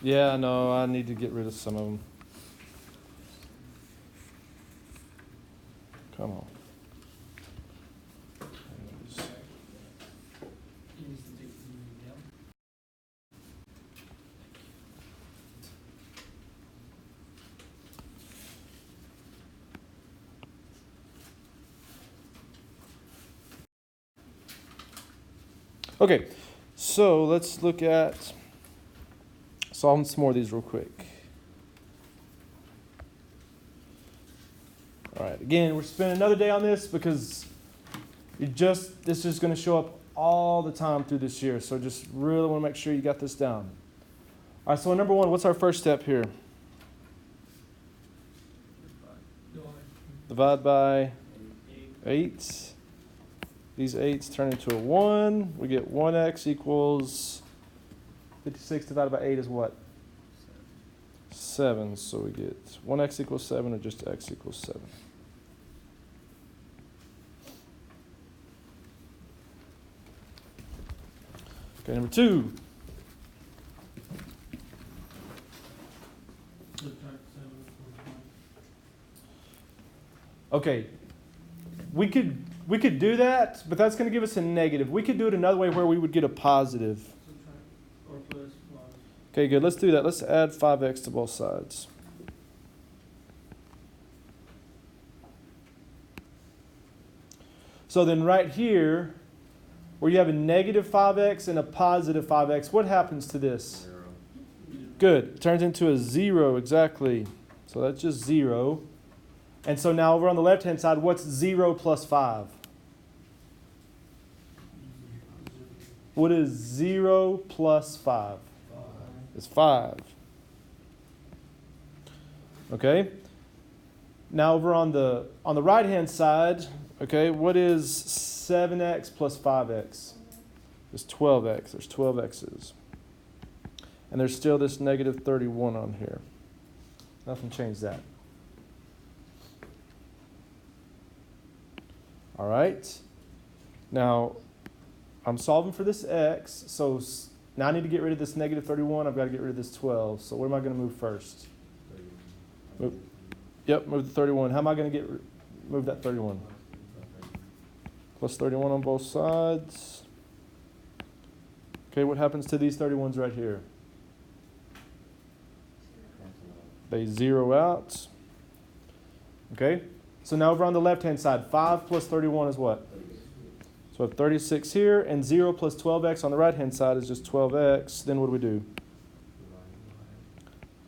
Yeah, no, I need to get rid of some of them. Come on. Okay, so let's look at solving some more of these real quick. All right, again, we're spending another day on this because this is going to show up all the time through this year. So just really want to make sure you got this down. All right, so number one, what's our first step here? Divide by 8. These 8s turn into a 1. We get 1x equals 56 divided by 8 is what? 7. So we get 1x equals 7 or just x equals 7. Okay, number 2. Okay, we could do that, but that's going to give us a negative. We could do it another way where we would get a positive. Okay, good. Let's do that. Let's add 5x to both sides. So then right here, where you have a negative 5x and a positive 5x, what happens to this? 0. Good. It turns into a 0, exactly. So that's just 0. And so now over on the left-hand side, what's 0 plus 5? What is 0 plus 5? It's 5. Okay? Now over on the right-hand side, okay, what is 7x plus 5x? It's 12x. There's 12 x's. And there's still this negative 31 on here. Nothing changed that. All right. Now, I'm solving for this x, so now I need to get rid of this negative 31. I've got to get rid of this 12. So where am I going to move first? Move the 31. How am I going to move that 31? Plus 31 on both sides. Okay, what happens to these 31s right here? They zero out. Okay, so now over on the left-hand side, 5 plus 31 is what? So I have 36 here, and 0 plus 12x on the right-hand side is just 12x. Then what do we do?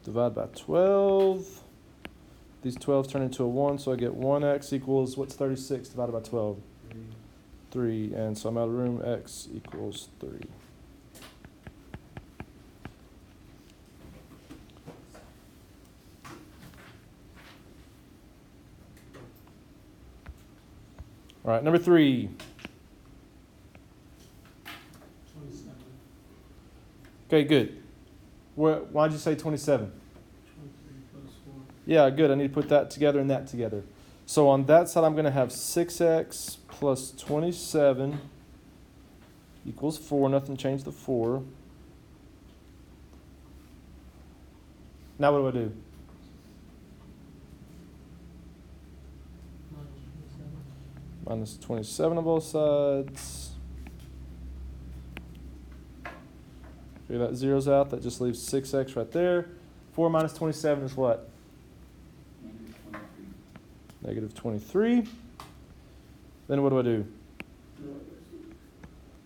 Divide by 12. These 12 turn into a 1, so I get 1x equals, what's 36 divided by 12? 3. And so I'm out of room, x equals 3. All right, number 3. Okay, good. Why'd you say 27? 23 plus 4. Yeah, good. I need to put that together and that together. So on that side, I'm going to have 6x plus 27 equals 4. Nothing changed the 4. Now what do I do? Minus 27 on both sides. Okay, that zeroes out. That just leaves 6x right there. 4 minus 27 is what? Negative 23. Then what do I do?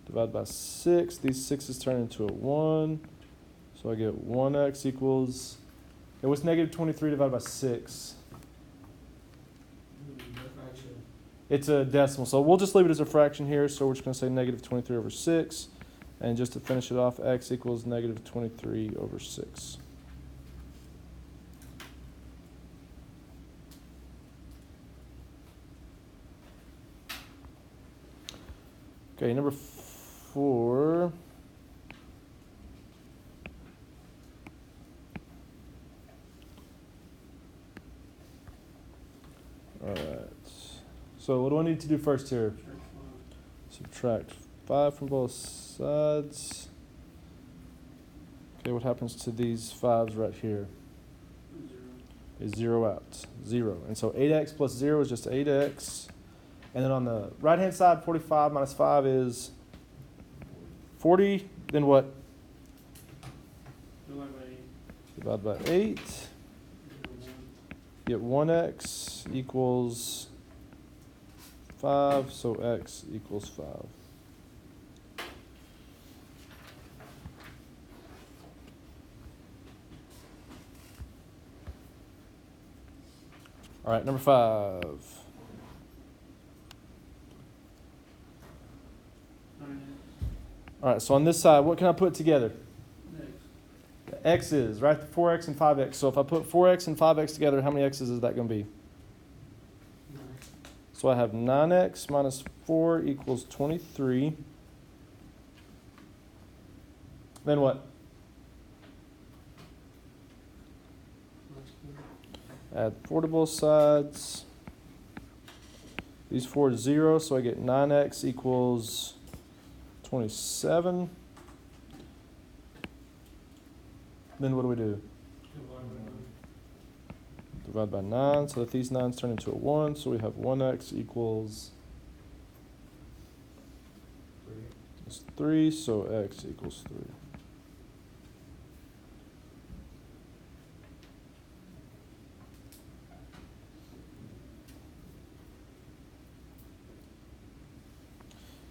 Divide by 6. These 6's turn into a 1. So I get 1x equals... Okay, what's negative 23 divided by 6? It's a decimal. So we'll just leave it as a fraction here. So we're just going to say negative 23 over 6. And just to finish it off, x equals negative 23 over 6. Okay, number 4. All right. So what do I need to do first here? Subtract 5 from both sides. Okay, what happens to these 5s right here? They zero out. 0. And so 8x plus 0 is just 8x. And then on the right-hand side, 45 minus 5 is 40. Then what? Divide by 8. Get 1x equals 5, so x equals 5. All right, number 5. All right, so on this side, what can I put together? The x's, right? 4x and 5x. So if I put 4x and 5x together, how many x's is that going to be? So I have 9x minus 4 equals 23. Then what? Add 4 to both sides. These 4 is 0, so I get 9x equals 27. Then what do? Divide by 9, so that these 9s turn into a 1, so we have 1x equals 3, so x equals 3.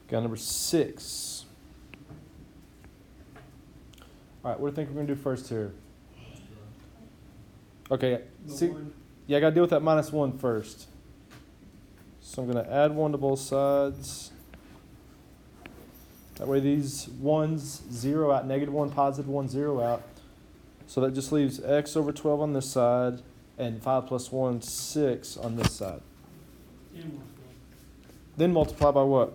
Got number 6. All right, what do you think we're going to do first here? Okay, see, yeah, I got to deal with that minus 1 first. So I'm going to add 1 to both sides. That way these 1's 0 out, negative 1, positive 1, 0 out. So that just leaves x over 12 on this side and 5 plus 1, 6 on this side. Then multiply by what?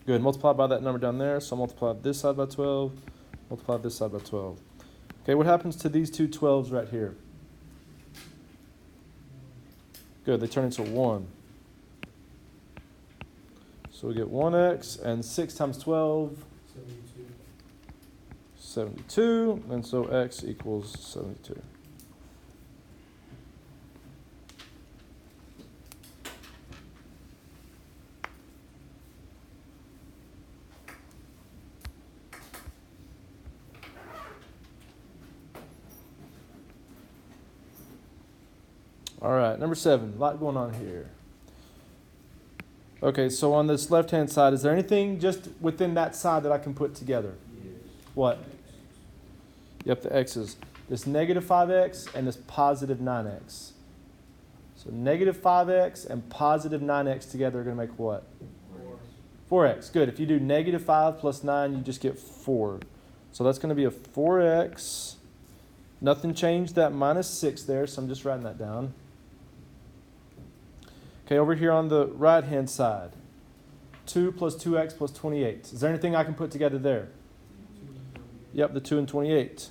Good, multiply by that number down there. So multiply this side by 12, multiply this side by 12. Okay, what happens to these two 12s right here? Good, they turn into 1. So we get 1x, and 6 times 12? 72, and so x equals 72. All right, number 7, a lot going on here. Okay, so on this left-hand side, is there anything just within that side that I can put together? Yes. What? Yep, the x's. This negative 5x and this positive 9x. So negative 5x and positive 9x together are going to make what? 4x. Good. If you do negative 5 plus 9, you just get 4. So that's going to be a 4x. Nothing changed that minus 6 there, so I'm just writing that down. Okay, over here on the right-hand side, 2 plus 2x plus 28. Is there anything I can put together there? Yep, the 2 and 28.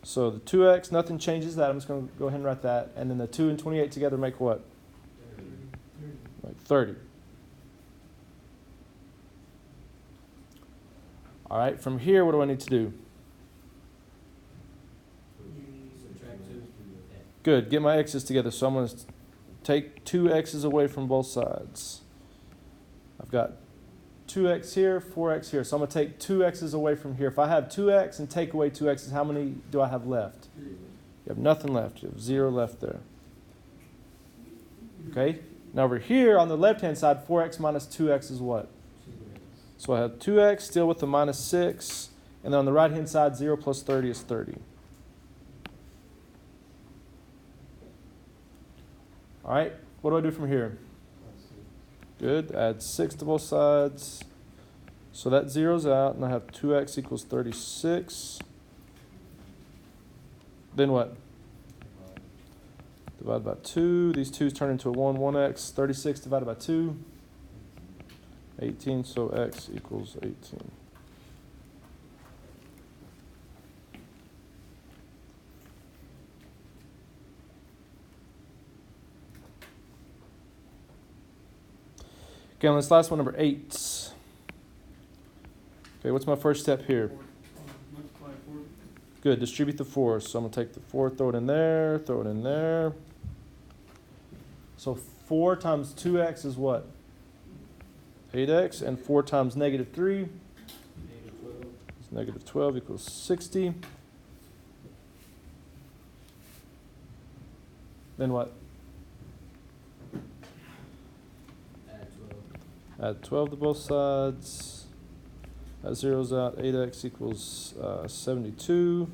So the 2x, nothing changes that. I'm just going to go ahead and write that. And then the 2 and 28 together make what? Like 30. All right, from here, what do I need to do? Good, get my x's together. So I'm going to take 2 x's away from both sides. I've got 2x here, 4x here. So I'm going to take 2 x's away from here. If I have 2x and take away 2 x's, how many do I have left? You have nothing left. You have 0 left there. Okay? Now over here on the left-hand side, 4x minus 2x is what? So I have 2x still with the minus 6. And then on the right-hand side, 0 plus 30 is 30. All right, what do I do from here? Good, add 6 to both sides. So that zeroes out, and I have 2x equals 36. Then what? Divide by 2. These 2's turn into a 1. 1x, 36 divided by 2. 18, so x equals 18. Okay, on this last one, number 8. Okay, what's my first step here? Multiply 4 Good, distribute the 4. So I'm going to take the 4, throw it in there, throw it in there. So 4 times 2x is what? 8x. And 4 times negative 3 is negative 12 equals 60. Then what? Add 12 to both sides. That zeroes out. 8x equals 72.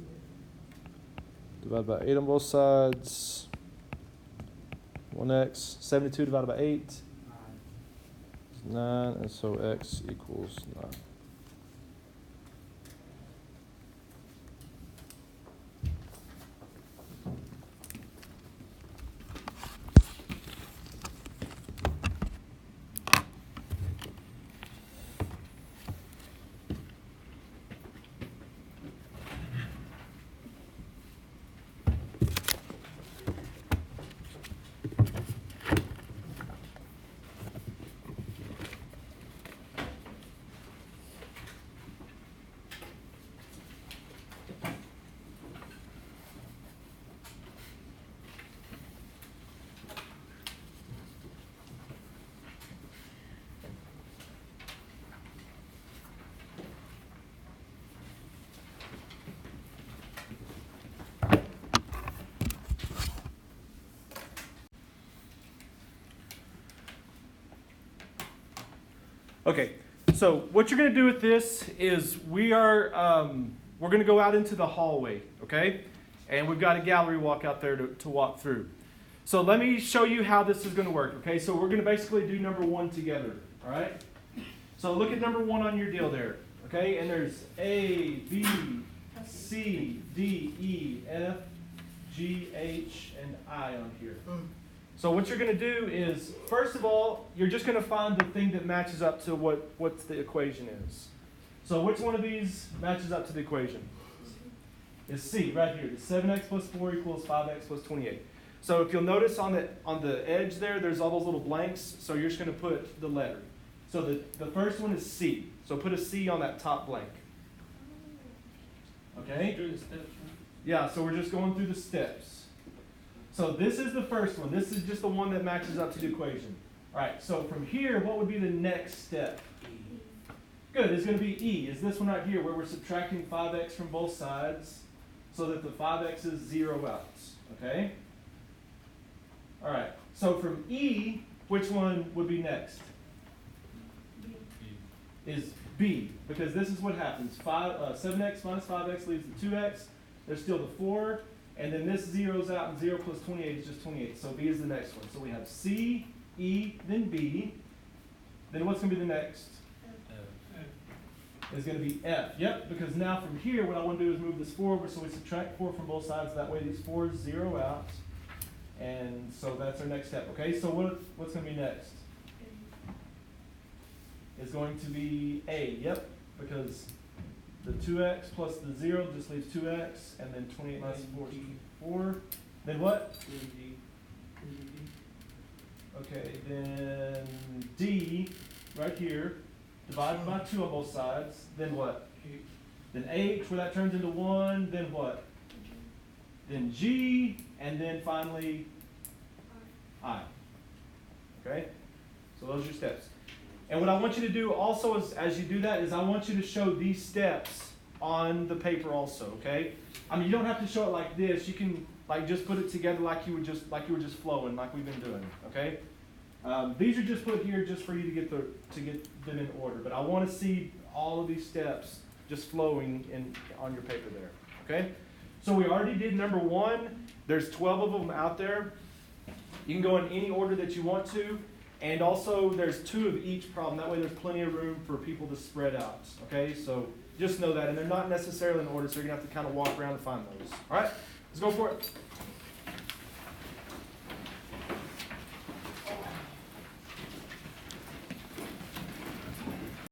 Divide by 8 on both sides. 1x. 72 divided by 8 is 9. And so x equals 9. Okay, so what you're going to do with this is we're going to go out into the hallway, okay? And we've got a gallery walk out there to walk through. So let me show you how this is going to work, okay? So we're going to basically do number 1 together, all right? So look at number 1 on your deal there, okay? And there's A, B, C, D, E, F, G, H, and I on here. So what you're going to do is, first of all, you're just going to find the thing that matches up to what the equation is. So which one of these matches up to the equation? It's C, right here. The 7x plus 4 equals 5x plus 28. So if you'll notice on the edge there, there's all those little blanks. So you're just going to put the letter. So the first one is C. So put a C on that top blank. Okay? Yeah, so we're just going through the steps. So this is the first one. This is just the one that matches up to the equation. All right, so from here, what would be the next step? Good, it's going to be E. Is this one right here where we're subtracting 5x from both sides so that the 5x's zero out, okay? All right, so from E, which one would be next? Is B, because this is what happens. 7x minus 5x leaves the 2x. There's still the 4. And then this zeroes out, and 0 plus 28 is just 28. So B is the next one. So we have C, E, then B. Then what's going to be the next? F. Is going to be F. Yep, because now from here, what I want to do is move this 4 over. So we subtract 4 from both sides. That way these 4's zero out. And so that's our next step. Okay, so what's going to be next? Is going to be A. Yep, because the 2x plus the 0 just leaves 2x, and then 28 minus 4 is 4. Then what? Okay, then D, right here, divided by 2 on both sides. Then what? Then H, where that turns into 1. Then what? Then G, and then finally I. Okay? So those are your steps. And what I want you to do also is, as you do that, is I want you to show these steps on the paper also, okay? I mean, you don't have to show it like this. You can just put it together like you were just flowing, like we've been doing, okay? These are just put here just for you to get them in order. But I want to see all of these steps just flowing on your paper there, okay? So we already did number 1. There's 12 of them out there. You can go in any order that you want to. And also, there's 2 of each problem. That way there's plenty of room for people to spread out. Okay, so just know that. And they're not necessarily in order, so you're going to have to kind of walk around and find those. All right, let's go for it.